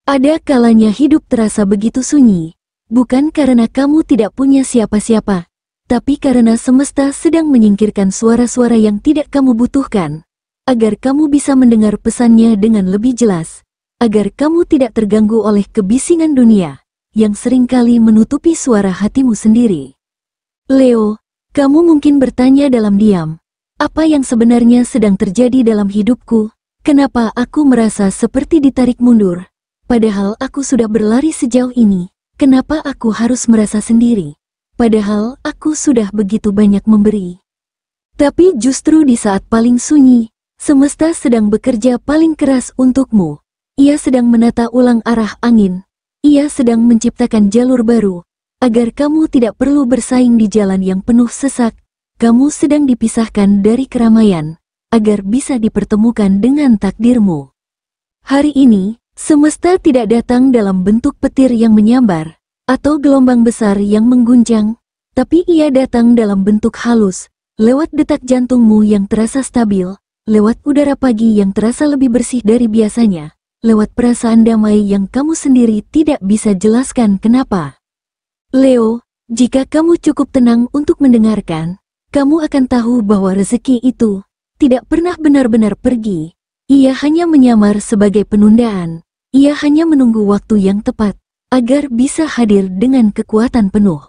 Ada kalanya hidup terasa begitu sunyi, bukan karena kamu tidak punya siapa-siapa, tapi karena semesta sedang menyingkirkan suara-suara yang tidak kamu butuhkan, agar kamu bisa mendengar pesannya dengan lebih jelas, agar kamu tidak terganggu oleh kebisingan dunia, yang seringkali menutupi suara hatimu sendiri. Leo, kamu mungkin bertanya dalam diam, apa yang sebenarnya sedang terjadi dalam hidupku? Kenapa aku merasa seperti ditarik mundur? Padahal aku sudah berlari sejauh ini, kenapa aku harus merasa sendiri? Padahal aku sudah begitu banyak memberi. Tapi justru di saat paling sunyi, semesta sedang bekerja paling keras untukmu. Ia sedang menata ulang arah angin. Ia sedang menciptakan jalur baru, agar kamu tidak perlu bersaing di jalan yang penuh sesak. Kamu sedang dipisahkan dari keramaian, agar bisa dipertemukan dengan takdirmu. Hari ini, semesta tidak datang dalam bentuk petir yang menyambar, atau gelombang besar yang mengguncang, tapi ia datang dalam bentuk halus, lewat detak jantungmu yang terasa stabil, lewat udara pagi yang terasa lebih bersih dari biasanya, lewat perasaan damai yang kamu sendiri tidak bisa jelaskan kenapa. Leo, jika kamu cukup tenang untuk mendengarkan, kamu akan tahu bahwa rezeki itu tidak pernah benar-benar pergi. Ia hanya menyamar sebagai penundaan. Ia hanya menunggu waktu yang tepat, agar bisa hadir dengan kekuatan penuh.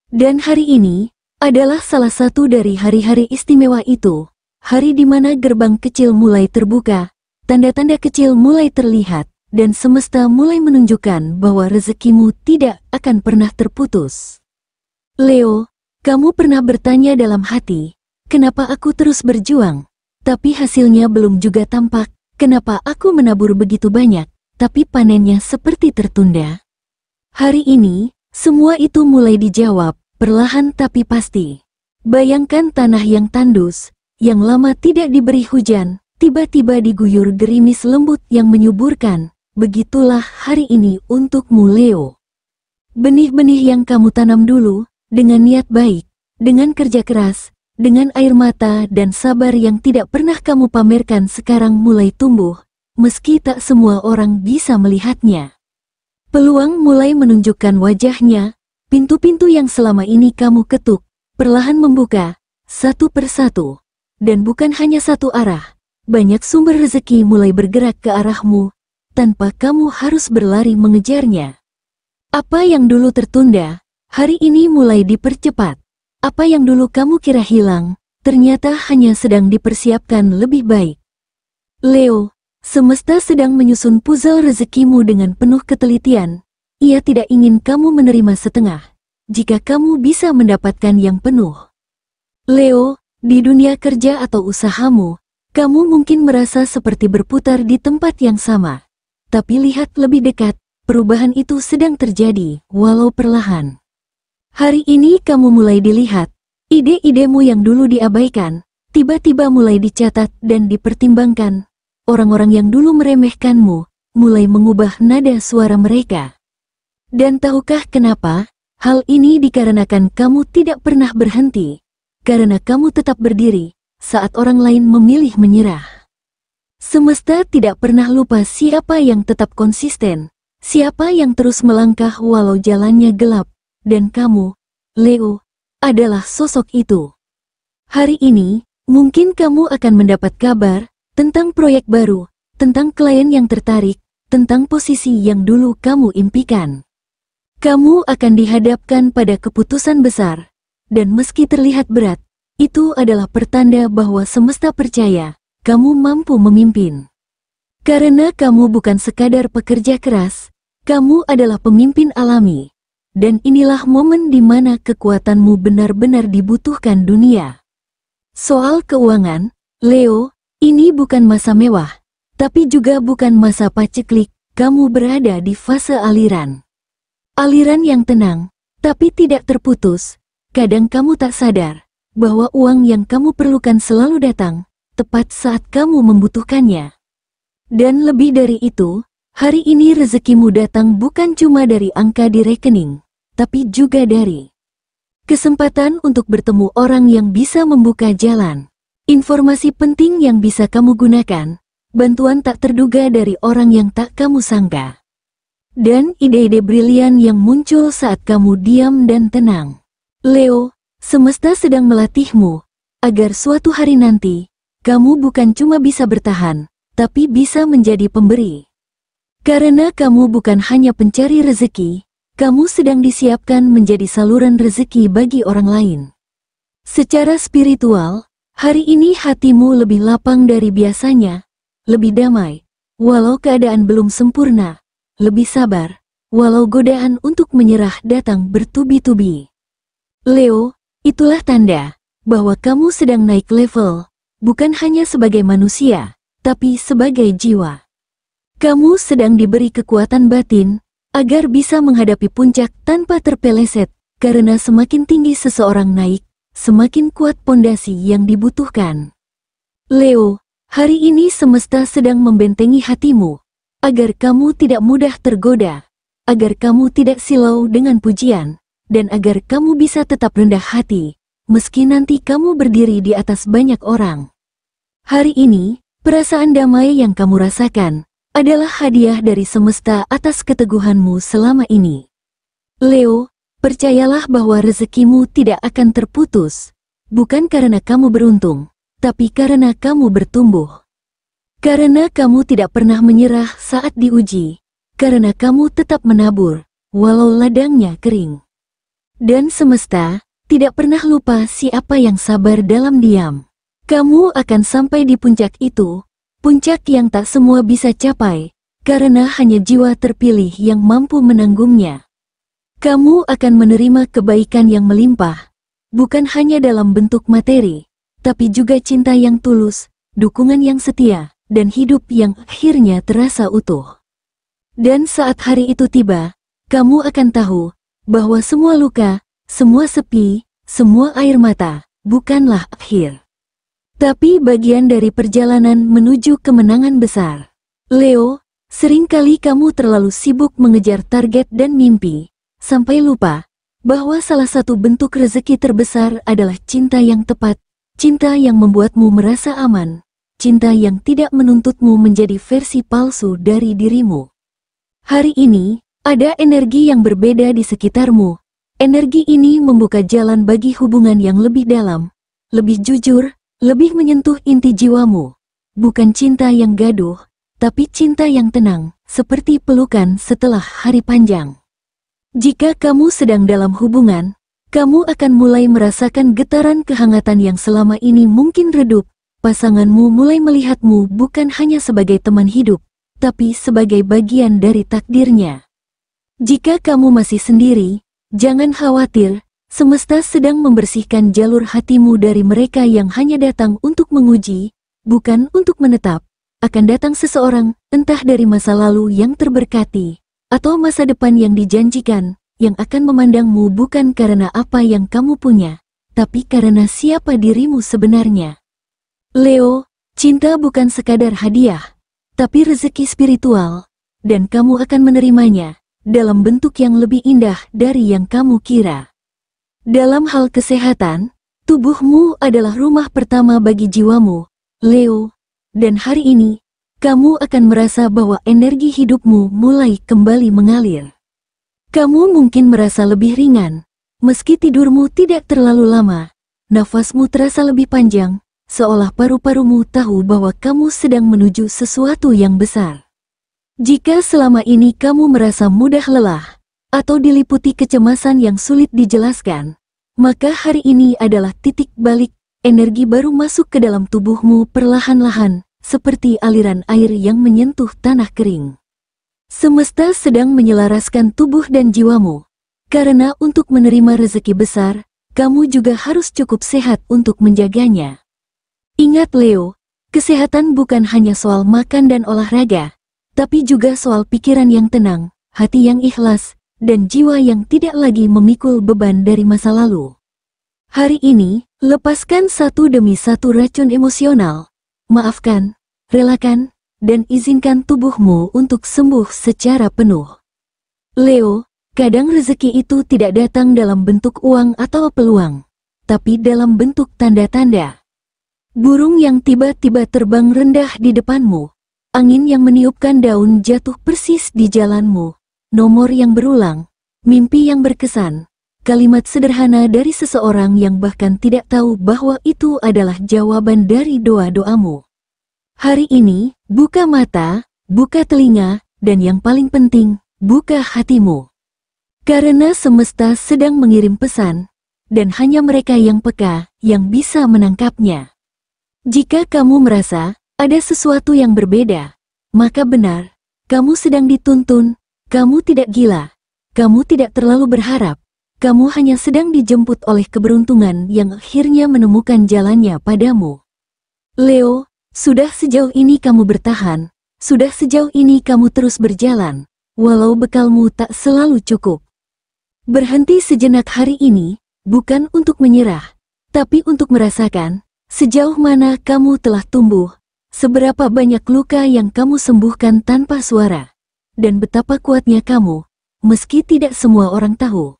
Dan hari ini, adalah salah satu dari hari-hari istimewa itu. Hari di mana gerbang kecil mulai terbuka, tanda-tanda kecil mulai terlihat, dan semesta mulai menunjukkan bahwa rezekimu tidak akan pernah terputus. Leo, kamu pernah bertanya dalam hati, kenapa aku terus berjuang? Tapi hasilnya belum juga tampak. Kenapa aku menabur begitu banyak, tapi panennya seperti tertunda? Hari ini, semua itu mulai dijawab, perlahan tapi pasti. Bayangkan tanah yang tandus, yang lama tidak diberi hujan, tiba-tiba diguyur gerimis lembut yang menyuburkan. Begitulah hari ini untukmu, Leo. Benih-benih yang kamu tanam dulu, dengan niat baik, dengan kerja keras, dengan air mata dan sabar yang tidak pernah kamu pamerkan sekarang mulai tumbuh, meski tak semua orang bisa melihatnya. Peluang mulai menunjukkan wajahnya, pintu-pintu yang selama ini kamu ketuk, perlahan membuka, satu persatu. Dan bukan hanya satu arah, banyak sumber rezeki mulai bergerak ke arahmu, tanpa kamu harus berlari mengejarnya. Apa yang dulu tertunda, hari ini mulai dipercepat. Apa yang dulu kamu kira hilang, ternyata hanya sedang dipersiapkan lebih baik. Leo, semesta sedang menyusun puzzle rezekimu dengan penuh ketelitian. Ia tidak ingin kamu menerima setengah, jika kamu bisa mendapatkan yang penuh. Leo, di dunia kerja atau usahamu, kamu mungkin merasa seperti berputar di tempat yang sama. Tapi lihat lebih dekat, perubahan itu sedang terjadi, walau perlahan. Hari ini kamu mulai dilihat, ide-idemu yang dulu diabaikan, tiba-tiba mulai dicatat dan dipertimbangkan. Orang-orang yang dulu meremehkanmu, mulai mengubah nada suara mereka. Dan tahukah kenapa? Hal ini dikarenakan kamu tidak pernah berhenti. Karena kamu tetap berdiri, saat orang lain memilih menyerah. Semesta tidak pernah lupa siapa yang tetap konsisten, siapa yang terus melangkah walau jalannya gelap. Dan kamu, Leo, adalah sosok itu. Hari ini, mungkin kamu akan mendapat kabar tentang proyek baru, tentang klien yang tertarik, tentang posisi yang dulu kamu impikan. Kamu akan dihadapkan pada keputusan besar, dan meski terlihat berat, itu adalah pertanda bahwa semesta percaya kamu mampu memimpin. Karena kamu bukan sekadar pekerja keras, kamu adalah pemimpin alami. Dan inilah momen di mana kekuatanmu benar-benar dibutuhkan dunia. Soal keuangan, Leo, ini bukan masa mewah, tapi juga bukan masa paceklik. Kamu berada di fase aliran. Aliran yang tenang, tapi tidak terputus. Kadang kamu tak sadar bahwa uang yang kamu perlukan selalu datang, tepat saat kamu membutuhkannya. Dan lebih dari itu, hari ini rezekimu datang bukan cuma dari angka di rekening, tapi juga dari kesempatan untuk bertemu orang yang bisa membuka jalan, informasi penting yang bisa kamu gunakan, bantuan tak terduga dari orang yang tak kamu sangka. dan ide-ide brilian yang muncul saat kamu diam dan tenang. Leo, semesta sedang melatihmu, agar suatu hari nanti, kamu bukan cuma bisa bertahan, tapi bisa menjadi pemberi. Karena kamu bukan hanya pencari rezeki, kamu sedang disiapkan menjadi saluran rezeki bagi orang lain. Secara spiritual, hari ini hatimu lebih lapang dari biasanya, lebih damai, walau keadaan belum sempurna, lebih sabar, walau godaan untuk menyerah datang bertubi-tubi. Leo, itulah tanda bahwa kamu sedang naik level, bukan hanya sebagai manusia, tapi sebagai jiwa. Kamu sedang diberi kekuatan batin, agar bisa menghadapi puncak tanpa terpeleset, karena semakin tinggi seseorang naik, semakin kuat pondasi yang dibutuhkan. Leo, hari ini semesta sedang membentengi hatimu, agar kamu tidak mudah tergoda, agar kamu tidak silau dengan pujian, dan agar kamu bisa tetap rendah hati, meski nanti kamu berdiri di atas banyak orang. Hari ini, perasaan damai yang kamu rasakan adalah hadiah dari semesta atas keteguhanmu selama ini. Leo, percayalah bahwa rezekimu tidak akan terputus, bukan karena kamu beruntung, tapi karena kamu bertumbuh. Karena kamu tidak pernah menyerah saat diuji, karena kamu tetap menabur, walau ladangnya kering. Dan semesta tidak pernah lupa siapa yang sabar dalam diam. Kamu akan sampai di puncak itu, puncak yang tak semua bisa capai, karena hanya jiwa terpilih yang mampu menanggungnya. Kamu akan menerima kebaikan yang melimpah, bukan hanya dalam bentuk materi, tapi juga cinta yang tulus, dukungan yang setia, dan hidup yang akhirnya terasa utuh. Dan saat hari itu tiba, kamu akan tahu bahwa semua luka, semua sepi, semua air mata, bukanlah akhir, tapi bagian dari perjalanan menuju kemenangan besar. Leo, seringkali kamu terlalu sibuk mengejar target dan mimpi, sampai lupa bahwa salah satu bentuk rezeki terbesar adalah cinta yang tepat, cinta yang membuatmu merasa aman, cinta yang tidak menuntutmu menjadi versi palsu dari dirimu. Hari ini, ada energi yang berbeda di sekitarmu. Energi ini membuka jalan bagi hubungan yang lebih dalam, lebih jujur, lebih menyentuh inti jiwamu. Bukan cinta yang gaduh, tapi cinta yang tenang, seperti pelukan setelah hari panjang. Jika kamu sedang dalam hubungan, kamu akan mulai merasakan getaran kehangatan yang selama ini mungkin redup. Pasanganmu mulai melihatmu bukan hanya sebagai teman hidup, tapi sebagai bagian dari takdirnya. Jika kamu masih sendiri, jangan khawatir, semesta sedang membersihkan jalur hatimu dari mereka yang hanya datang untuk menguji, bukan untuk menetap. Akan datang seseorang, entah dari masa lalu yang terberkati, atau masa depan yang dijanjikan, yang akan memandangmu bukan karena apa yang kamu punya, tapi karena siapa dirimu sebenarnya. Leo, cinta bukan sekadar hadiah, tapi rezeki spiritual, dan kamu akan menerimanya dalam bentuk yang lebih indah dari yang kamu kira. Dalam hal kesehatan, tubuhmu adalah rumah pertama bagi jiwamu, Leo, dan hari ini, kamu akan merasa bahwa energi hidupmu mulai kembali mengalir. Kamu mungkin merasa lebih ringan, meski tidurmu tidak terlalu lama, nafasmu terasa lebih panjang, seolah paru-parumu tahu bahwa kamu sedang menuju sesuatu yang besar. Jika selama ini kamu merasa mudah lelah, atau diliputi kecemasan yang sulit dijelaskan, maka hari ini adalah titik balik, energi baru masuk ke dalam tubuhmu perlahan-lahan, seperti aliran air yang menyentuh tanah kering. Semesta sedang menyelaraskan tubuh dan jiwamu, karena untuk menerima rezeki besar, kamu juga harus cukup sehat untuk menjaganya. Ingat Leo, kesehatan bukan hanya soal makan dan olahraga, tapi juga soal pikiran yang tenang, hati yang ikhlas, dan jiwa yang tidak lagi memikul beban dari masa lalu. Hari ini, lepaskan satu demi satu racun emosional. Maafkan, relakan, dan izinkan tubuhmu untuk sembuh secara penuh. Leo, kadang rezeki itu tidak datang dalam bentuk uang atau peluang, tapi dalam bentuk tanda-tanda. Burung yang tiba-tiba terbang rendah di depanmu, angin yang meniupkan daun jatuh persis di jalanmu, nomor yang berulang, mimpi yang berkesan, kalimat sederhana dari seseorang yang bahkan tidak tahu bahwa itu adalah jawaban dari doa-doamu. Hari ini, buka mata, buka telinga, dan yang paling penting, buka hatimu. Karena semesta sedang mengirim pesan, dan hanya mereka yang peka yang bisa menangkapnya. Jika kamu merasa ada sesuatu yang berbeda, maka benar, kamu sedang dituntun, kamu tidak gila, kamu tidak terlalu berharap, kamu hanya sedang dijemput oleh keberuntungan yang akhirnya menemukan jalannya padamu. Leo, sudah sejauh ini kamu bertahan, sudah sejauh ini kamu terus berjalan, walau bekalmu tak selalu cukup. Berhenti sejenak hari ini, bukan untuk menyerah, tapi untuk merasakan sejauh mana kamu telah tumbuh, seberapa banyak luka yang kamu sembuhkan tanpa suara, dan betapa kuatnya kamu, meski tidak semua orang tahu.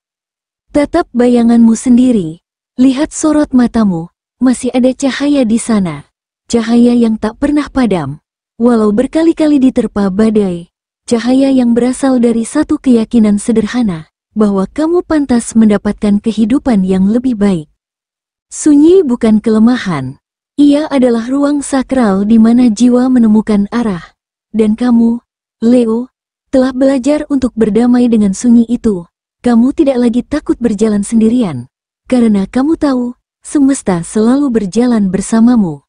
Tatap bayanganmu sendiri, lihat sorot matamu, masih ada cahaya di sana, cahaya yang tak pernah padam, walau berkali-kali diterpa badai, cahaya yang berasal dari satu keyakinan sederhana, bahwa kamu pantas mendapatkan kehidupan yang lebih baik. Sunyi bukan kelemahan, ia adalah ruang sakral di mana jiwa menemukan arah, dan kamu, Leo, telah belajar untuk berdamai dengan sunyi itu. Kamu tidak lagi takut berjalan sendirian, karena kamu tahu, semesta selalu berjalan bersamamu.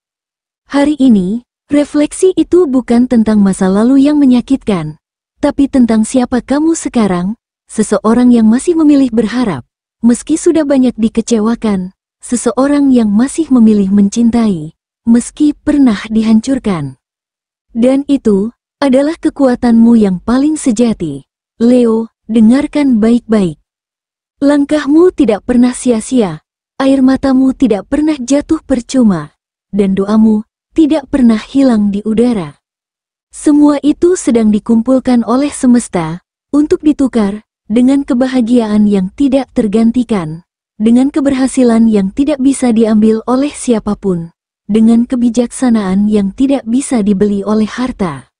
Hari ini, refleksi itu bukan tentang masa lalu yang menyakitkan, tapi tentang siapa kamu sekarang, seseorang yang masih memilih berharap, meski sudah banyak dikecewakan, seseorang yang masih memilih mencintai, meski pernah dihancurkan. Dan itu adalah kekuatanmu yang paling sejati. Leo, dengarkan baik-baik. Langkahmu tidak pernah sia-sia, air matamu tidak pernah jatuh percuma, dan doamu tidak pernah hilang di udara. Semua itu sedang dikumpulkan oleh semesta, untuk ditukar dengan kebahagiaan yang tidak tergantikan, dengan keberhasilan yang tidak bisa diambil oleh siapapun, dengan kebijaksanaan yang tidak bisa dibeli oleh harta.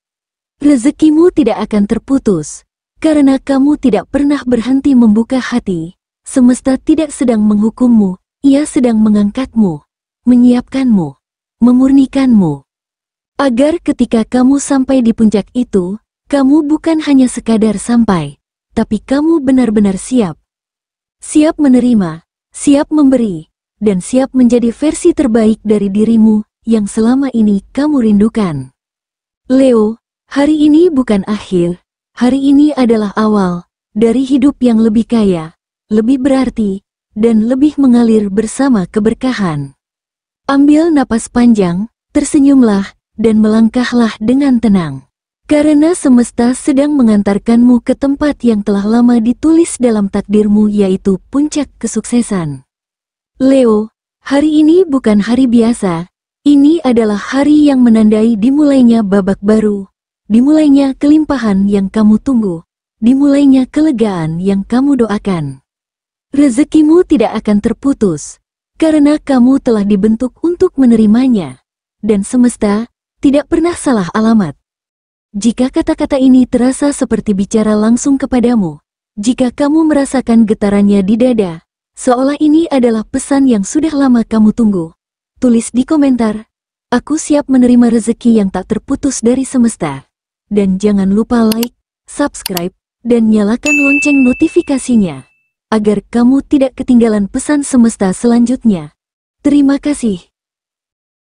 Rezekimu tidak akan terputus, karena kamu tidak pernah berhenti membuka hati. Semesta tidak sedang menghukummu, ia sedang mengangkatmu, menyiapkanmu, memurnikanmu. Agar ketika kamu sampai di puncak itu, kamu bukan hanya sekadar sampai, tapi kamu benar-benar siap. Siap menerima, siap memberi, dan siap menjadi versi terbaik dari dirimu yang selama ini kamu rindukan. Leo, hari ini bukan akhir, hari ini adalah awal dari hidup yang lebih kaya, lebih berarti, dan lebih mengalir bersama keberkahan. Ambil napas panjang, tersenyumlah, dan melangkahlah dengan tenang. Karena semesta sedang mengantarkanmu ke tempat yang telah lama ditulis dalam takdirmu, yaitu puncak kesuksesan. Leo, hari ini bukan hari biasa, ini adalah hari yang menandai dimulainya babak baru, dimulainya kelimpahan yang kamu tunggu, dimulainya kelegaan yang kamu doakan. Rezekimu tidak akan terputus, karena kamu telah dibentuk untuk menerimanya, dan semesta tidak pernah salah alamat. Jika kata-kata ini terasa seperti bicara langsung kepadamu, jika kamu merasakan getarannya di dada, seolah ini adalah pesan yang sudah lama kamu tunggu, tulis di komentar, "Aku siap menerima rezeki yang tak terputus dari semesta." Dan jangan lupa like, subscribe, dan nyalakan lonceng notifikasinya, agar kamu tidak ketinggalan pesan semesta selanjutnya. Terima kasih.